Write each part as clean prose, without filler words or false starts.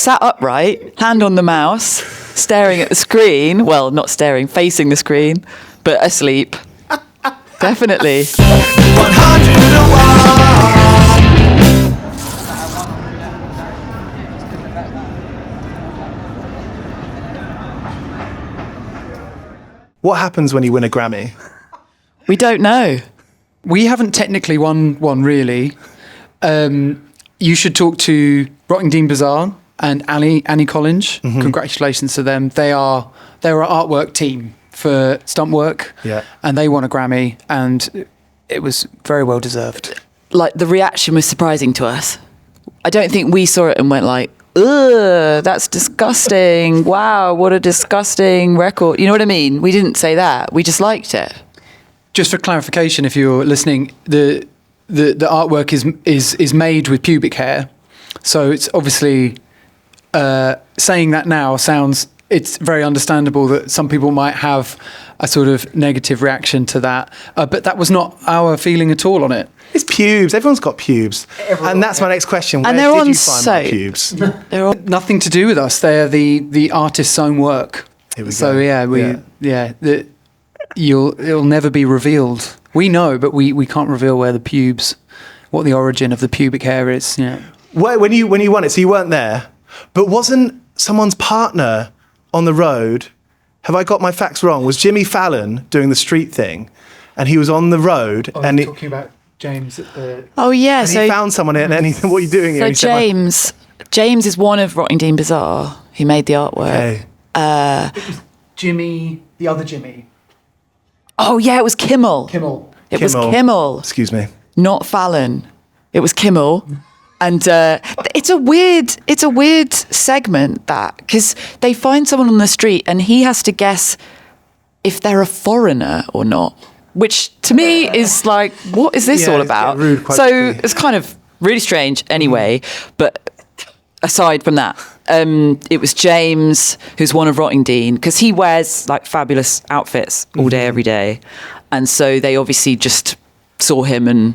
sat upright, hand on the mouse, staring at the screen. Well, not staring, facing the screen, but asleep. Definitely. 101. What happens when you win a Grammy? We don't know. We haven't technically won one, really. You should talk to Rottingdean Bazaar and Annie Collins. Mm-hmm. Congratulations to them. They're our artwork team for stunt work. Yeah. And they won a Grammy, and it was very well deserved. Like, the reaction was surprising to us. I don't think we saw it and went like, ugh, that's disgusting. Wow, what a disgusting record. You know what I mean? We didn't say that. We just liked it. Just for clarification, if you're listening, the artwork is made with pubic hair. So it's obviously, saying that now it's very understandable that some people might have a sort of negative reaction to that. But that was not our feeling at all on it. It's pubes. Everyone's got pubes. And that's my next question. Where did you find my pubes? They're on nothing to do with us. They're the artist's own work. Here we go. So it'll never be revealed. We know, but we can't reveal what the origin of the pubic hair is. Yeah. Well, when you won it, so you weren't there, but wasn't someone's partner on the road? Have I got my facts wrong? Was Jimmy Fallon doing the street thing, and he was on the road? And talking about James at the. Oh yeah, and he found someone and he said, "What are you doing here?" So James is one of Rottingdean Bazaar. He made the artwork. Okay. It was Jimmy, the other Jimmy. Oh yeah, it was Kimmel. It was Kimmel. Excuse me. Not Fallon. It was Kimmel. And it's a weird segment, that, because they find someone on the street and he has to guess if they're a foreigner or not, which to me is like, what is this all about? So it's kind of really strange anyway. But aside from that, it was James, who's one of Rottingdean, because he wears like fabulous outfits all day, every day. And so they obviously just saw him and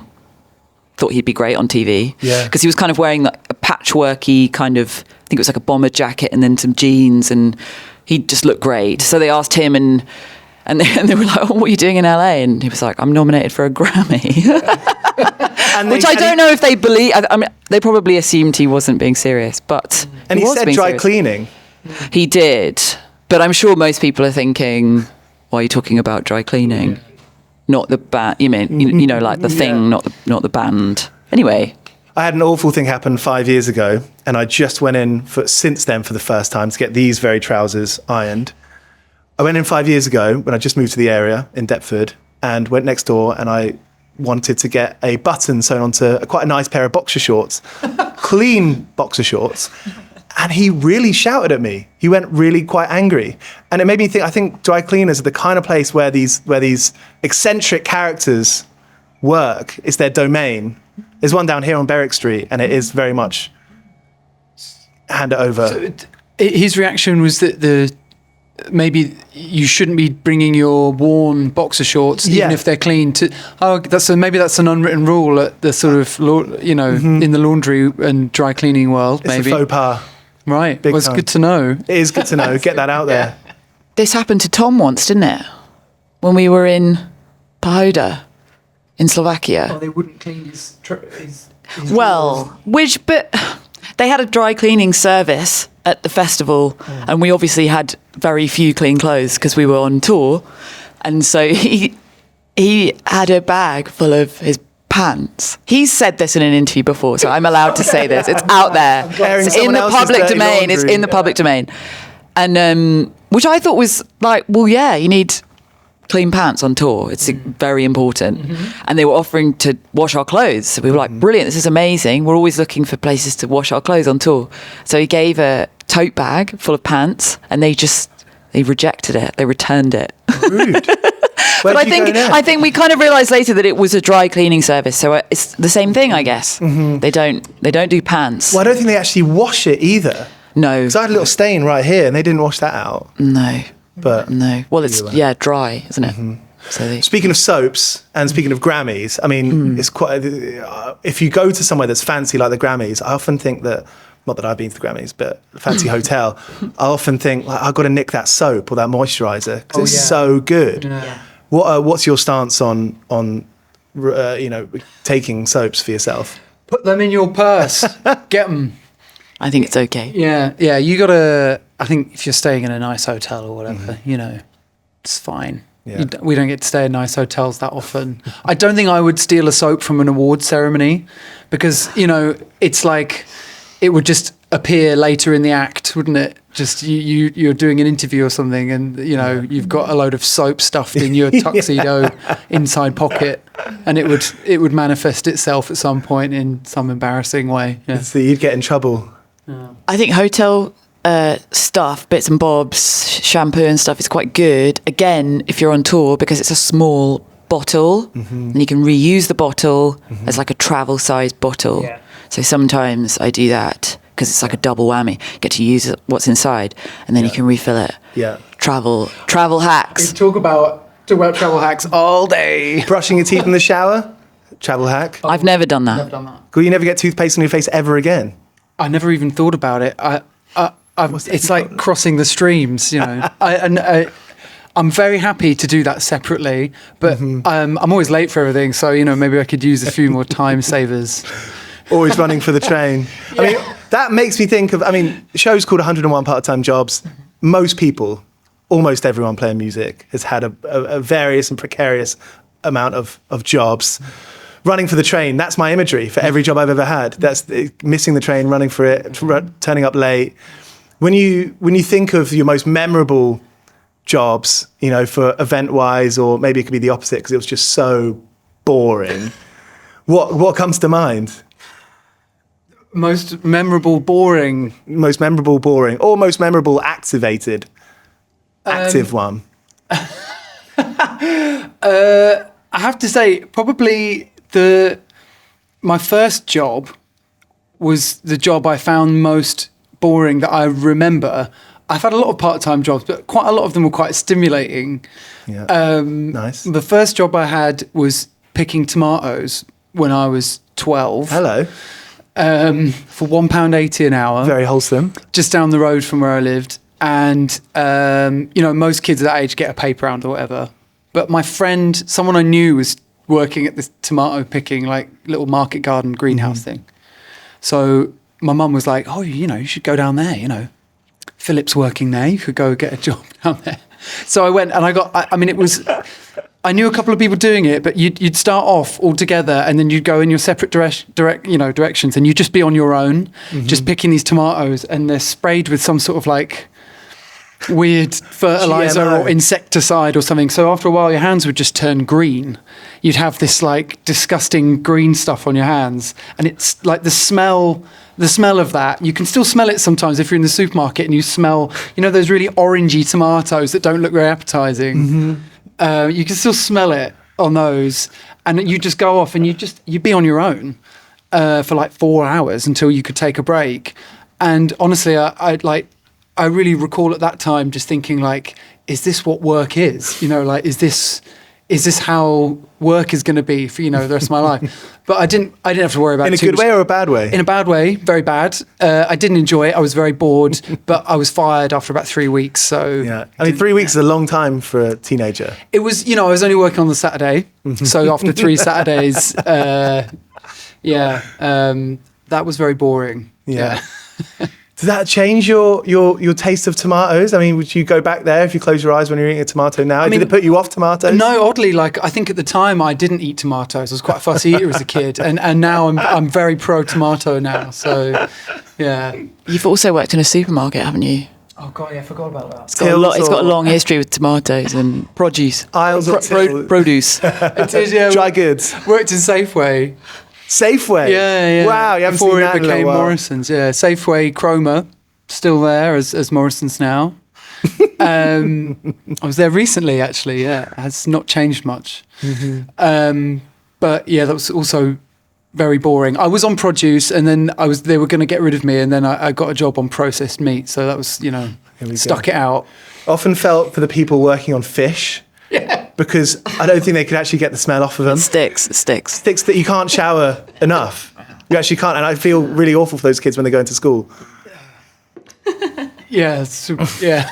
thought he'd be great on TV. Yeah. Because he was kind of wearing like a patchworky kind of, I think it was like a bomber jacket and then some jeans, and he just looked great. So they asked him and they were like, oh, what are you doing in LA? And he was like, I'm nominated for a Grammy. Which I don't know if they believe. I mean, they probably assumed he wasn't being serious, but and he said dry cleaning. He did, but I'm sure most people are thinking, why are you talking about dry cleaning? Not the band. You mean you know, like the thing, not the band. Anyway, I had an awful thing happen 5 years ago, and I just went in since then for the first time to get these very trousers ironed. I went in 5 years ago when I just moved to the area in Deptford, and went next door, and I wanted to get a button sewn onto quite a nice pair of boxer shorts, clean boxer shorts. And he really shouted at me. He went really quite angry. And it made me think, I think dry cleaners are the kind of place where these eccentric characters work. It's their domain. There's one down here on Berwick Street, and it is very much hand it over. So his reaction was that maybe you shouldn't be bringing your worn boxer shorts, even if they're clean. Maybe that's an unwritten rule at the sort of, in the laundry and dry cleaning world. It's maybe a faux pas. Right. Well, it's good to know. It is good to know. Get that out there. This happened to Tom once, didn't it? When we were in Pohoda in Slovakia. Oh, they wouldn't clean his but they had a dry cleaning service at the festival, and we obviously had very few clean clothes because we were on tour. And so he had a bag full of his pants. He's said this in an interview before, so I'm allowed to say this. It's out there. It's in the public domain. It's in the public domain. And which I thought was like, well, yeah, you need clean pants on tour. It's very important. Mm-hmm. And they were offering to wash our clothes. So we were like, brilliant, this is amazing. We're always looking for places to wash our clothes on tour. So he gave a tote bag full of pants, and they rejected it. They returned it. Rude. But I think we kind of realised later that it was a dry cleaning service, so it's the same thing, I guess. Mm-hmm. They don't do pants. Well, I don't think they actually wash it either. No, because I had a little stain right here, and they didn't wash that out. No, but no. Well, it's dry, isn't it? Mm-hmm. So speaking of soaps and speaking of Grammys, I mean, it's quite. If you go to somewhere that's fancy like the Grammys, I often think that not that I've been to the Grammys, but a fancy hotel, I often think, like, I've got to nick that soap or that moisturiser because it's so good. Yeah. What's your stance on taking soaps for yourself? Put them in your purse. Get them. I think it's okay. Yeah. You gotta. I think if you're staying in a nice hotel or whatever, it's fine. Yeah. We don't get to stay in nice hotels that often. I don't think I would steal a soap from an award ceremony because it's like it would just appear later in the act, wouldn't it? Just you're doing an interview or something, and you've got a load of soap stuffed in your tuxedo inside pocket, and it would manifest itself at some point in some embarrassing way. Yeah. So you'd get in trouble. I think hotel stuff, bits and bobs, shampoo and stuff is quite good. Again, if you're on tour, because it's a small bottle, and you can reuse the bottle as like a travel sized bottle. Yeah. So sometimes I do that because it's like a double whammy. Get to use what's inside, and then you can refill it. Yeah. Travel hacks. Talk about travel hacks all day. Brushing your teeth in the shower, travel hack. I've never done that. Never done that. Will you never get toothpaste on your face ever again? I never even thought about it. It's like crossing the streams, I'm very happy to do that separately, but I'm always late for everything. So, maybe I could use a few more time savers. Always running for the train. I mean, that makes me think of, shows called 101 Part-Time Jobs. Most people, almost everyone playing music has had a various and precarious amount of jobs. Running for the train, that's my imagery for every job I've ever had. That's missing the train, running for it, turning up late. When you think of your most memorable jobs, for event-wise, or maybe it could be the opposite because it was just so boring, what comes to mind? Most memorable, boring. Most memorable, boring, or most memorable, active one. I have to say, probably my first job was the job I found most boring that I remember. I've had a lot of part-time jobs, but quite a lot of them were quite stimulating. Yeah. Nice. The first job I had was picking tomatoes when I was 12. Hello. For £1.80 an hour. Very wholesome. Just down the road from where I lived. And, most kids at that age get a paper round or whatever. But my friend, someone I knew, was working at this tomato picking, like, little market garden greenhouse thing. So my mum was like, oh, you should go down there, Philip's working there. You could go get a job down there. So I went and I knew a couple of people doing it, but you'd start off all together and then you'd go in your separate directions, and you'd just be on your own, just picking these tomatoes, and they're sprayed with some sort of like weird fertilizer GMO. or insecticide or something. So after a while, your hands would just turn green. You'd have this like disgusting green stuff on your hands, and it's like the smell of that. You can still smell it sometimes if you're in the supermarket and you smell, those really orangey tomatoes that don't look very appetizing. You can still smell it on those, and you just go off and you'd be on your own for like 4 hours until you could take a break. And honestly, I really recall at that time just thinking, like, is this what work is? Is this how work is going to be for, the rest of my life? But I didn't have to worry about it. In a good way or a bad way? In a bad way, very bad. I didn't enjoy it. I was very bored, but I was fired after about 3 weeks. So yeah, 3 weeks is a long time for a teenager. It was, I was only working on the Saturday. So after 3 Saturdays, that was very boring. Yeah. Does that change your taste of tomatoes? Would you go back there if you close your eyes when you're eating a tomato now? Did it put you off tomatoes? No, oddly, I think at the time I didn't eat tomatoes. I was quite a fussy eater as a kid, and now I'm very pro tomato now. So, yeah. You've also worked in a supermarket, haven't you? Oh God, yeah, I forgot about that. It's got a long history with tomatoes and produce. Aisles or produce. It is, yeah. Dry goods. Worked in Safeway. Safeway? Yeah. Wow, you haven't Before seen that it became in a while. Morrison's, yeah. Safeway, Cromer, still there as Morrison's now. I was there recently, actually, yeah. It has not changed much. But yeah, that was also very boring. I was on produce, and then they were going to get rid of me, and then I got a job on processed meat. So that was, stuck it out. Often felt for the people working on fish. Yeah. Because I don't think they could actually get the smell off of them. It sticks. Sticks that you can't shower enough. You actually can't. And I feel really awful for those kids when they go into school. Yeah, yeah.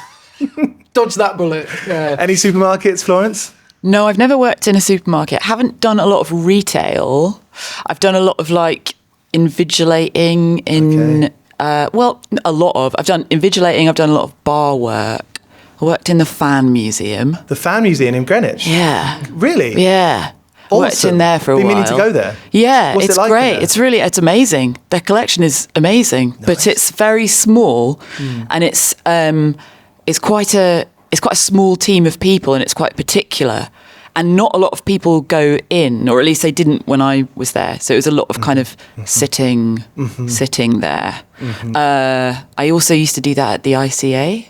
Dodge that bullet. Yeah. Any supermarkets, Florence? No, I've never worked in a supermarket. Haven't done a lot of retail. I've done a lot of like invigilating in, I've done invigilating. I've done a lot of bar work. I worked in the Fan Museum. The Fan Museum in Greenwich? Yeah. Really? Yeah. I worked in there for a while. Been meaning to go there? Yeah, What's it's it like great. there? It's amazing. Their collection is amazing, but it's very small, and it's quite a small team of people, and it's quite particular, and not a lot of people go in, or at least they didn't when I was there. So it was a lot of kind of sitting there. I also used to do that at the ICA,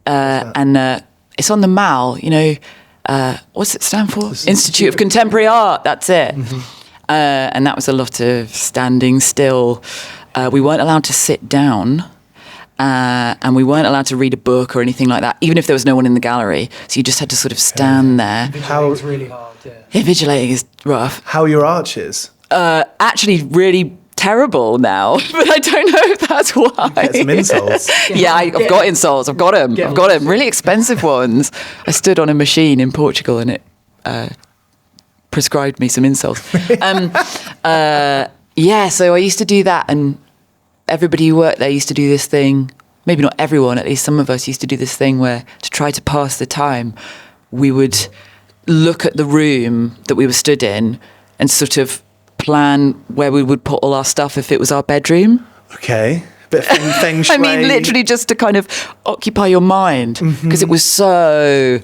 and it's on the Mall. You know. What's it stand for? Institute of Contemporary Art. That's it. And that was a lot of standing still. We weren't allowed to sit down, and we weren't allowed to read a book or anything like that, even if there was no one in the gallery. So you just had to sort of stand there. It's really hard. Yeah. Invigilating is rough. How are your arches? Actually, really terrible now, but I don't know if that's why. Get some insoles. Yeah, I've got insoles. I've got them. Really expensive ones. I stood on a machine in Portugal and it prescribed me some insoles. So I used to do that, and everybody who worked there used to do this thing. Maybe not everyone, at least some of us used to do this thing where, to try to pass the time, we would look at the room that we were stood in and sort of plan where we would put all our stuff if it was our bedroom. Okay. Bit of feng shui. I mean, literally just to kind of occupy your mind, because it was so...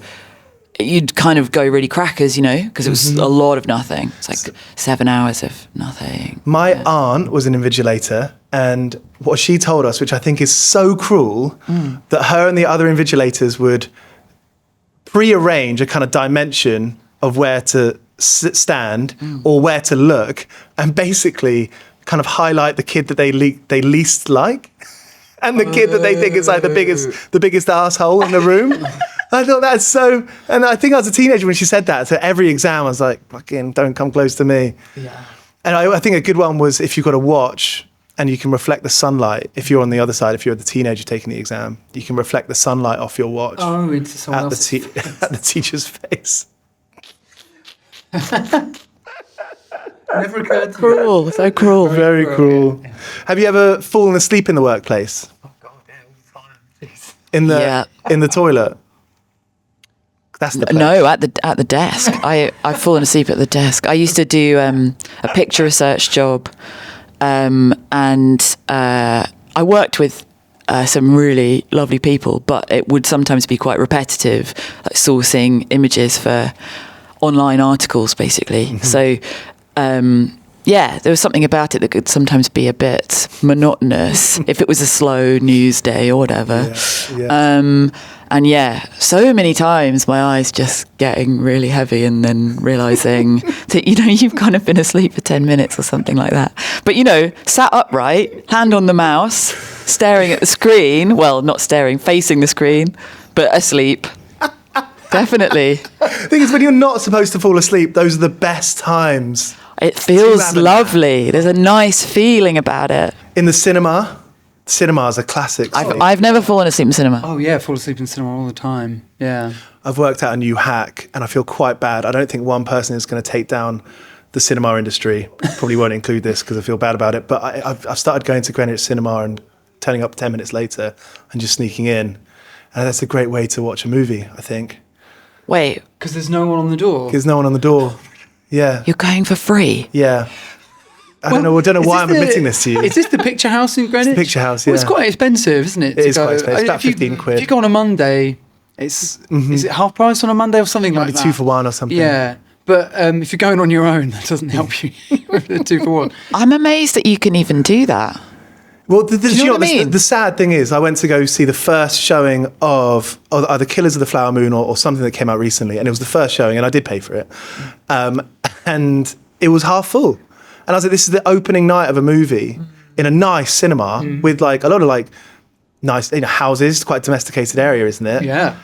You'd kind of go really crackers, you know, because it was a lot of nothing. It's like 7 hours of nothing. My aunt was an invigilator, and what she told us, which I think is so cruel, that her and the other invigilators would pre-arrange a kind of dimension of where to stand or where to look, and basically kind of highlight the kid that they least like, and the kid that they think is like the biggest asshole in the room. I thought that's so, and I think I was a teenager when she said that. So every exam I was like, fucking don't come close to me. Yeah. And I think a good one was if you've got a watch and you can reflect the sunlight. If you're on the other side, if you're the teenager taking the exam, you can reflect the sunlight off your watch Into someone at else's at the teacher's face. Never occurred to Cruel, so cruel. Very cruel. Yeah. Have you ever fallen asleep in the workplace? Oh God, yeah, all the time. In the toilet? That's the place. No, at the desk. I've fallen asleep at the desk. I used to do a picture research job, and I worked with some really lovely people, but it would sometimes be quite repetitive, like sourcing images for online articles, basically. So, there was something about it that could sometimes be a bit monotonous if it was a slow news day or whatever. And so many times my eyes just getting really heavy and then realising that, you've kind of been asleep for 10 minutes or something like that. But, sat upright, hand on the mouse, staring at the screen. Well, not staring, facing the screen, but asleep. Definitely. The thing is, when you're not supposed to fall asleep, those are the best times. It feels lovely. There's a nice feeling about it. In the cinema. Cinemas are classics. I've never fallen asleep in cinema. Oh yeah, fall asleep in cinema all the time. Yeah. I've worked out a new hack, and I feel quite bad. I don't think one person is going to take down the cinema industry. Probably won't include this because I feel bad about it. But I've started going to Greenwich Cinema and turning up 10 minutes later and just sneaking in. And that's a great way to watch a movie, I think. Wait. Because there's no one on the door. There's no one on the door. Yeah. You're going for free? Yeah. I don't know why I'm admitting this to you. Is this the Picture House in Greenwich? It's the Picture House, yeah. Well, it's quite expensive, isn't it? It is quite expensive. It's about 15 quid. If you go on a Monday, is it half price on a Monday or something like Maybe that? 2 for 1 or something. Yeah. But if you're going on your own, that doesn't help you with the 2 for 1. I'm amazed that you can even do that. Well, Do you know what I mean? The sad thing is, I went to go see the first showing of either Killers of the Flower Moon or something that came out recently, and it was the first showing, and I did pay for it, and it was half full, and I was like, "This is the opening night of a movie in a nice cinema with like a lot of like nice houses, quite domesticated area, isn't it? Yeah.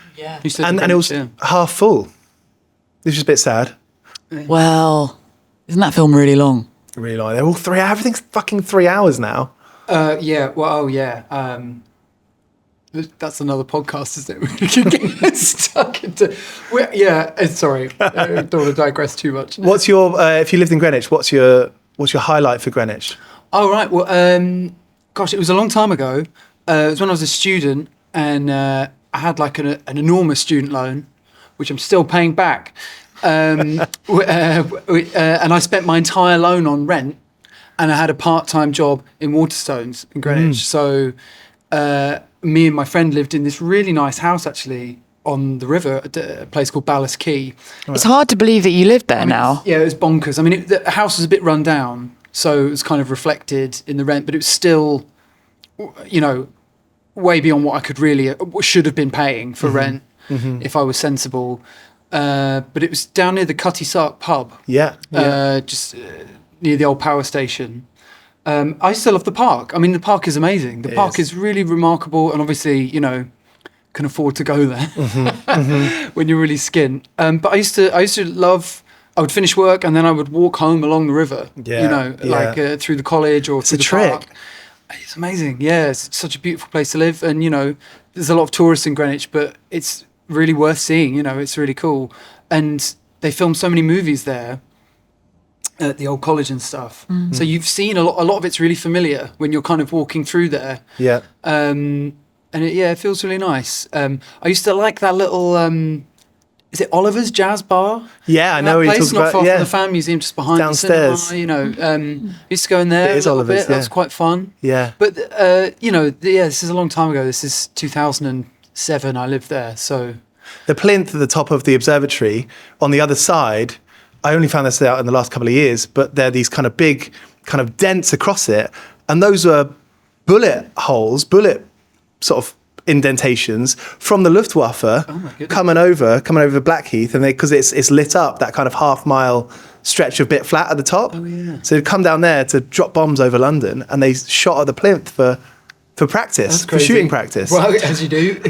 And it was half full. It was just a bit sad. Well, isn't that film really long? Really long. They're all 3 hours. Everything's fucking 3 hours now. Yeah. Well, oh yeah. That's another podcast, isn't it? We can get stuck into. Sorry, I don't want to digress too much. What's your if you lived in Greenwich? What's your highlight for Greenwich? Oh right. Well, gosh, it was a long time ago. It was when I was a student, and I had like an enormous student loan, which I'm still paying back. And I spent my entire loan on rent, and I had a part-time job in Waterstones in Greenwich. So me and my friend lived in this really nice house actually on the river at a place called Ballast Quay. It's hard to believe that you live there now. Yeah, it was bonkers. I mean, the house was a bit run down, so it was kind of reflected in the rent, but it was still, you know, way beyond what I could really, should have been paying for rent if I was sensible. But it was down near the Cutty Sark pub. Just near the old power station. I used to love the park. I mean, the park is amazing. The park is really remarkable, and obviously, you know, can afford to go there when you're really skint. But I used to love. I would finish work and then I would walk home along the river. Through the college or through the park. It's amazing. Yeah, it's such a beautiful place to live, and you know, there's a lot of tourists in Greenwich, but it's really worth seeing. You know, it's really cool, and they film so many movies there at the old college and stuff. So you've seen a lot of it's really familiar when you're kind of walking through there. Yeah. And it feels really nice. I used to like that little, is it Oliver's Jazz Bar? Yeah, I know what you're talking about. Not far from the Fan Museum, just behind downstairs. the cinema. You know, used to go in there. It is a little Oliver's. bit. That was quite fun. Yeah. But this is a long time ago. This is 2007. I lived there, so the plinth at the top of the observatory on the other side. I only found this out in the last couple of years, but there are these kind of big, kind of dents across it, and those were bullet sort of indentations from the Luftwaffe coming over Blackheath, and because it's lit up that kind of half-mile stretch of bit flat at the top. Oh yeah. So they'd come down there to drop bombs over London, and they shot at the plinth for practice, for shooting practice. Well, as you do.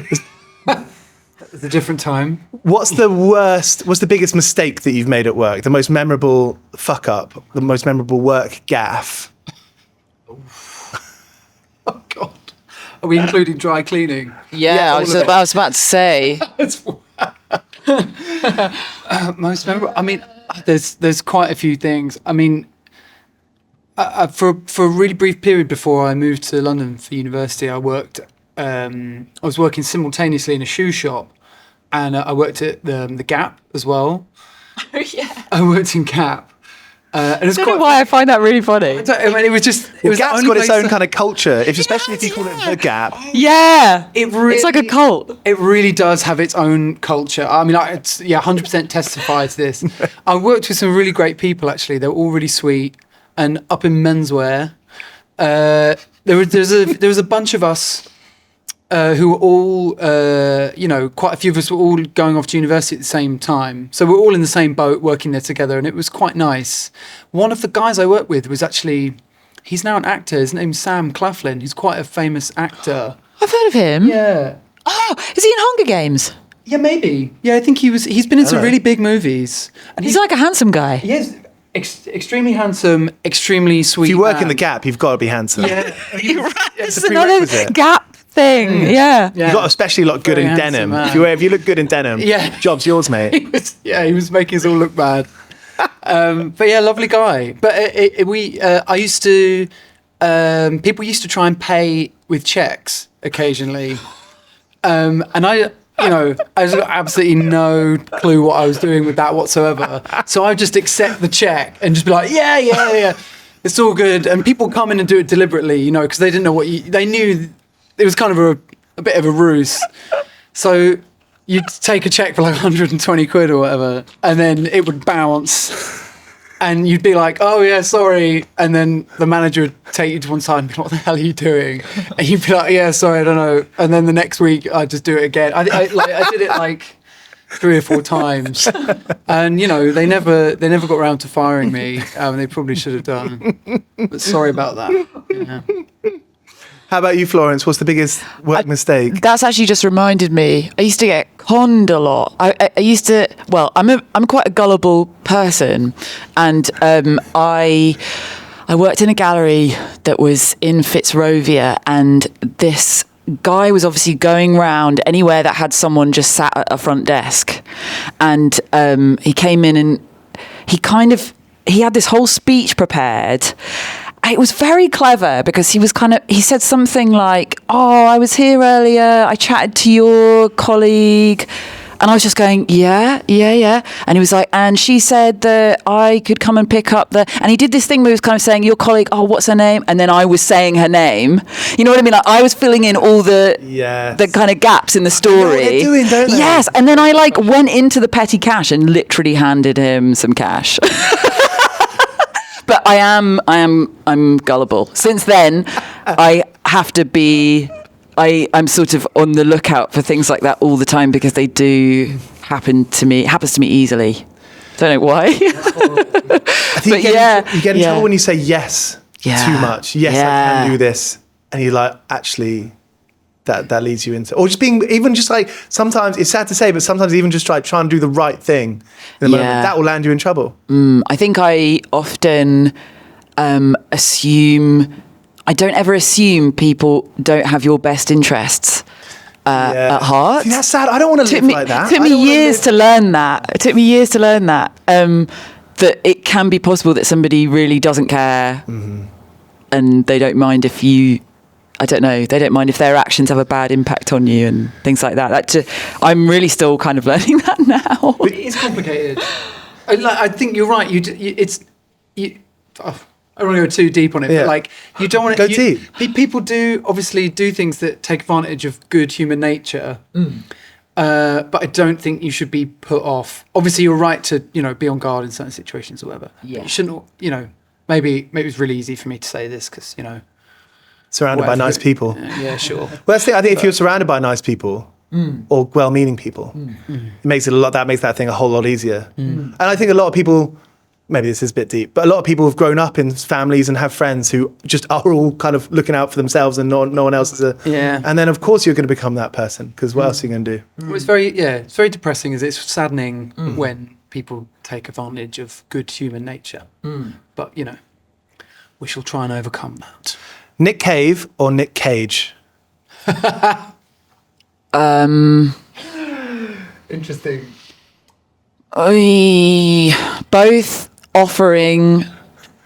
It's a different time. What's the biggest mistake that you've made at work? The most memorable fuck up, the most memorable work gaffe? Oh God. Are we including dry cleaning? Yeah, I was about to say. Most memorable. I mean, there's quite a few things. I mean, for a really brief period before I moved to London for university, I was working simultaneously in a shoe shop, and I worked at the Gap as well. Oh yeah. I worked in Gap. And I don't know why I find that really funny. I mean, it was just. Gap's got its own kind of culture, especially if you call it the Gap. Yeah, it's like a cult. It really does have its own culture. I mean, 100% testify to this. I worked with some really great people. Actually, they were all really sweet. And up in menswear, there was a bunch of us. Who were all, quite a few of us were all going off to university at the same time. So we're all in the same boat working there together, and it was quite nice. One of the guys I worked with was actually, he's now an actor. His name's Sam Claflin. He's quite a famous actor. I've heard of him. Yeah. Oh, is he in Hunger Games? Yeah, maybe. Yeah, I think he's been in some really big movies. And he's like a handsome guy. He is. Extremely handsome, extremely sweet. If you work in the Gap, you've got to be handsome. Yeah. This is another Gap thing. Yeah. You've got to especially look good in denim. If you look good in denim, job's yours, mate. He was making us all look bad. But yeah, lovely guy. But I used to, people used to try and pay with checks occasionally. And I got absolutely no clue what I was doing with that whatsoever. So I would just accept the check and just be like, yeah, it's all good. And people come in and do it deliberately, because they didn't know they knew it was kind of a bit of a ruse. So you'd take a check for like 120 quid or whatever, and then it would bounce. And you'd be like, oh yeah, sorry. And then the manager would take you to one side and be like, what the hell are you doing? And you'd be like, yeah, sorry, I don't know. And then the next week I'd just do it again. I did it like 3 or 4 times. And they never got around to firing me. They probably should have done. But sorry about that. Yeah. How about you, Florence? What's the biggest work mistake? That's actually just reminded me. I used to get conned a lot. I used to. Well, I'm quite a gullible person, and I worked in a gallery that was in Fitzrovia, and this guy was obviously going round anywhere that had someone just sat at a front desk, and he came in and he had this whole speech prepared. It was very clever because he said something like, "Oh, I was here earlier, I chatted to your colleague," and I was just going, yeah. And he was like, "And she said that I could come and pick up and he did this thing where he was kind of saying, "Your colleague, oh, what's her name?" And then I was saying her name. You know what I mean? Like I was filling in all the kind of gaps in the story. You know what they're doing, don't they? Yes. And then I went into the petty cash and literally handed him some cash. But I'm gullible. Since then, I have to be. I'm sort of on the lookout for things like that all the time because they do happens to me easily. Don't know why. I think you get in trouble when you say yes too much. Yes, I can do this, and you're like, actually, that leads you into, or just being even just like sometimes it's sad to say, but sometimes even just try and do the right thing in the moment, that will land you in trouble. I think I often assume. I don't ever assume people don't have your best interests at heart. See, that's sad. I don't want to live like that. It took me years to learn that. That it can be possible that somebody really doesn't care, and they don't mind if you. I don't know. They don't mind if their actions have a bad impact on you and things like that. I'm really still kind of learning that now. But it is complicated. I think you're right. I don't want to go too deep on it, but you don't want to go deep. People do obviously do things that take advantage of good human nature, but I don't think you should be put off. Obviously, you're right to be on guard in certain situations or whatever. Yeah, you shouldn't. Maybe it's really easy for me to say this because surrounded by nice people. Yeah, sure. Well, that's the thing. I think if you're surrounded by nice people or well-meaning people, it makes it that makes that thing a whole lot easier. And I think a lot of people. Maybe this is a bit deep, but a lot of people have grown up in families and have friends who just are all kind of looking out for themselves and no one else is and then of course you're going to become that person because what else are you going to do? Well, it's very depressing. It's saddening when people take advantage of good human nature. But we shall try and overcome that. Nick Cave or Nick Cage? Interesting. Both offering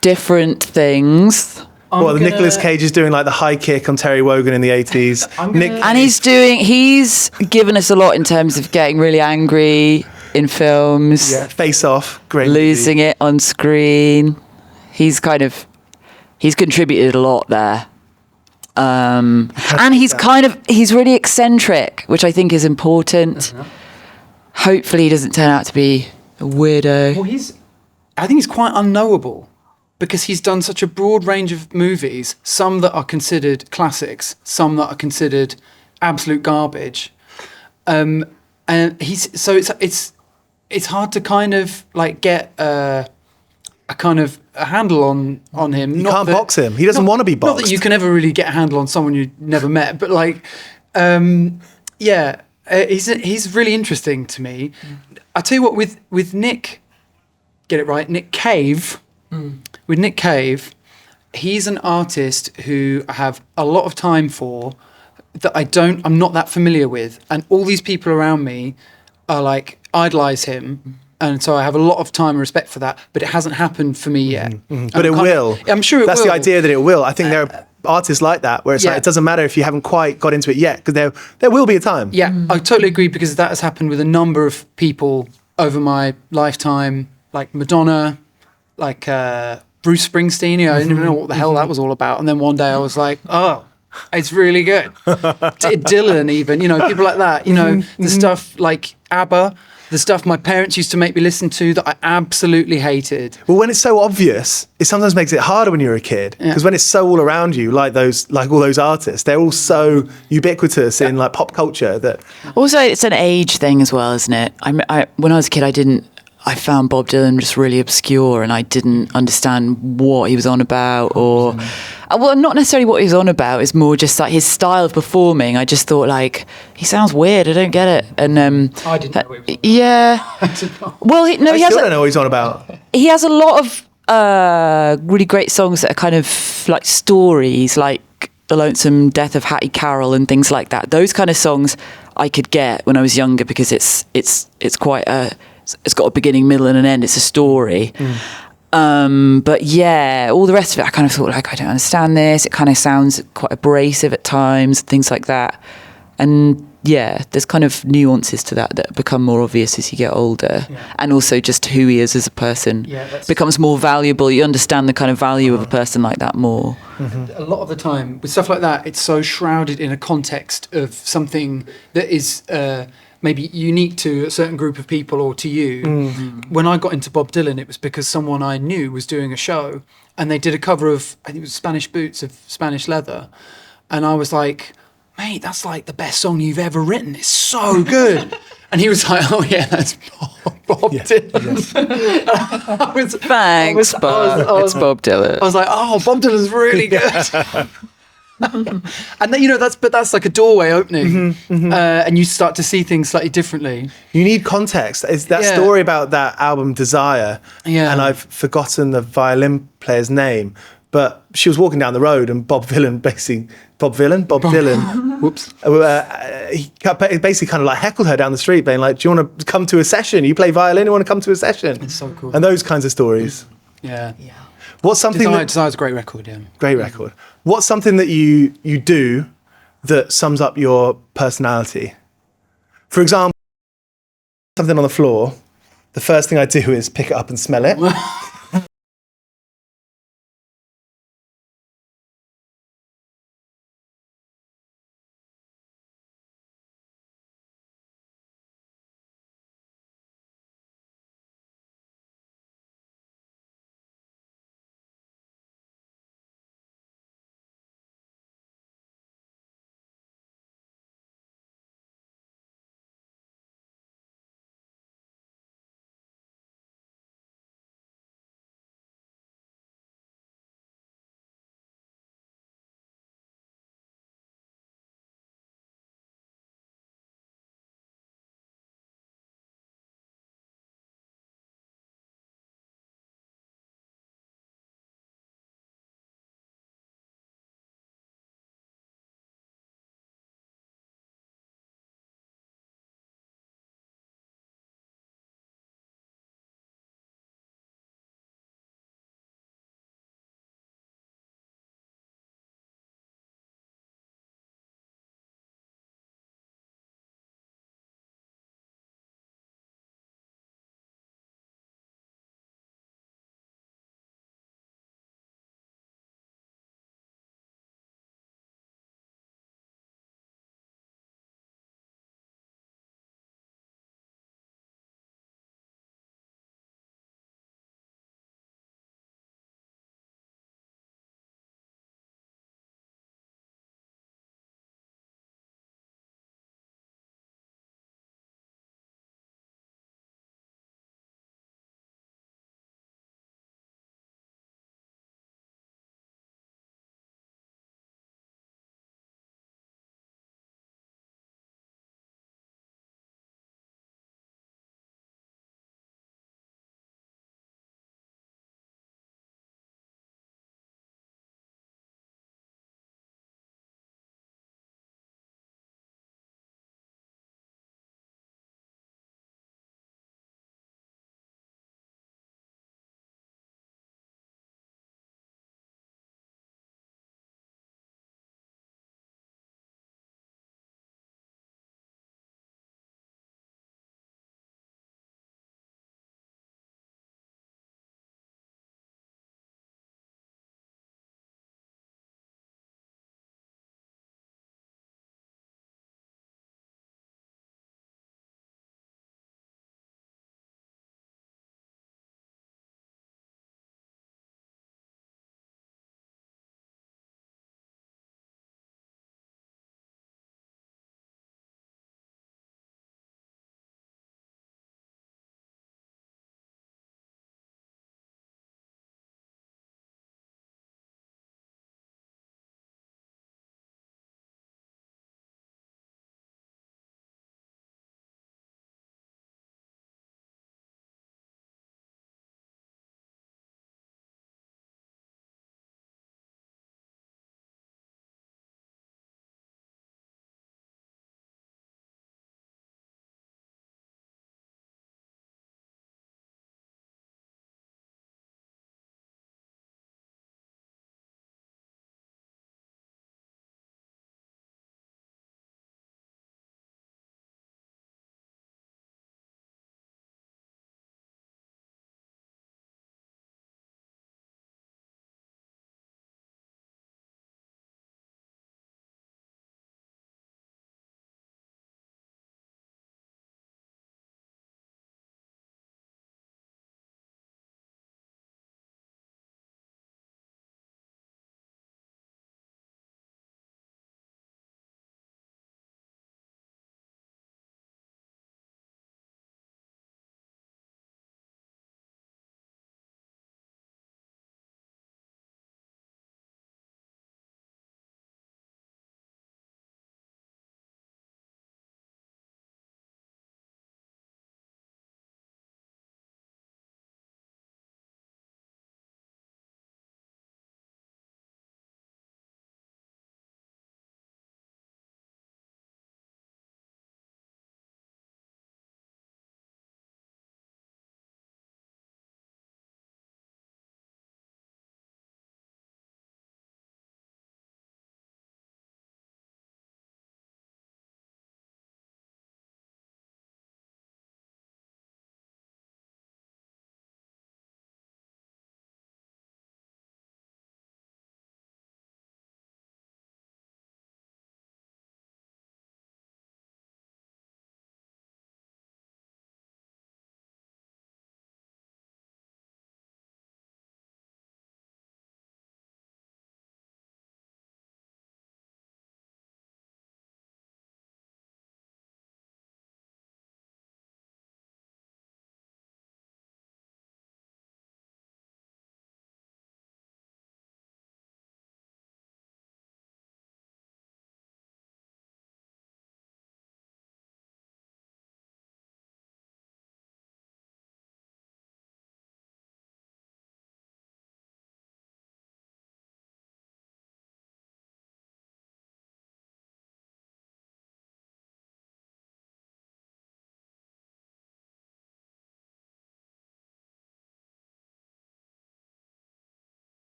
different things. Nicolas Cage is doing like the high kick on Terry Wogan in the 80s. He's given us a lot in terms of getting really angry in films. Yeah, Face Off, great losing movie. it on screen. He's contributed a lot there. And he's really eccentric, which I think is important. Hopefully he doesn't turn out to be a weirdo. Well, I think he's quite unknowable because he's done such a broad range of movies, some that are considered classics, some that are considered absolute garbage. And it's hard to kind of get a kind of a handle on him. You can't box him. He doesn't want to be boxed. Not that you can ever really get a handle on someone you never met, but he's really interesting to me. I tell you what, with Nick, get it right, Nick Cave. With Nick Cave, he's an artist who I have a lot of time for that I'm not that familiar with, and all these people around me are idolize him, and so I have a lot of time and respect for that. But it hasn't happened for me yet. But it will. I'm sure That's the idea that it will. I think there are artists like that where it's it doesn't matter if you haven't quite got into it yet because there will be a time. Yeah, I totally agree because that has happened with a number of people over my lifetime, like Madonna, like Bruce Springsteen. I didn't even know what the hell that was all about. And then one day I was like, oh, it's really good. Dylan even, people like that, the stuff like ABBA, the stuff my parents used to make me listen to that I absolutely hated. Well, when it's so obvious, it sometimes makes it harder when you're a kid because when it's so all around you, like all those artists, they're all so ubiquitous in pop culture that. Also, it's an age thing as well, isn't it? When I was a kid, I didn't I found Bob Dylan just really obscure, and I didn't understand what he was on about, or well, not necessarily what he was on about. It's more just like his style of performing. I just thought, like, he sounds weird. I don't get it. And I didn't know what he was on. Yeah. Well, he I has. still don't know what he's on about. He has a lot of really great songs that are kind of like stories, like The Lonesome Death of Hattie Carroll and things like that. Those kind of songs I could get when I was younger, because it's quite it's got a beginning, middle, and an end. It's a story. But yeah, all the rest of it, I kind of thought, like, I don't understand this. It kind of sounds quite abrasive at times, things like that. And yeah, there's kind of nuances to that become more obvious as you get older. Yeah. And also just who he is as a person becomes more valuable. You understand the kind of value of a person like that more. A lot of the time with stuff like that, it's so shrouded in a context of something that is maybe unique to a certain group of people or to you. When I got into Bob Dylan, it was because someone I knew was doing a show, and they did a cover of, I think it was Spanish Boots of Spanish Leather. And I was like, mate, that's like the best song you've ever written. It's so good. And he was like, oh yeah, that's Bob Dylan. Thanks, Bob. It's Bob Dylan. I was like, oh, Bob Dylan's really good. And then, that's like a doorway opening, and you start to see things slightly differently. You need context. It's that story about that album Desire, and I've forgotten the violin player's name, but she was walking down the road, and Bob Dylan, Whoops. He basically kind of like heckled her down the street, being like, "Do you want to come to a session? You play violin. You want to come to a session?" It's so cool. And those kinds of stories. Yeah. What's something Desire's a great record, yeah. Great record. What's something that you do that sums up your personality? For example, something on the floor, the first thing I do is pick it up and smell it.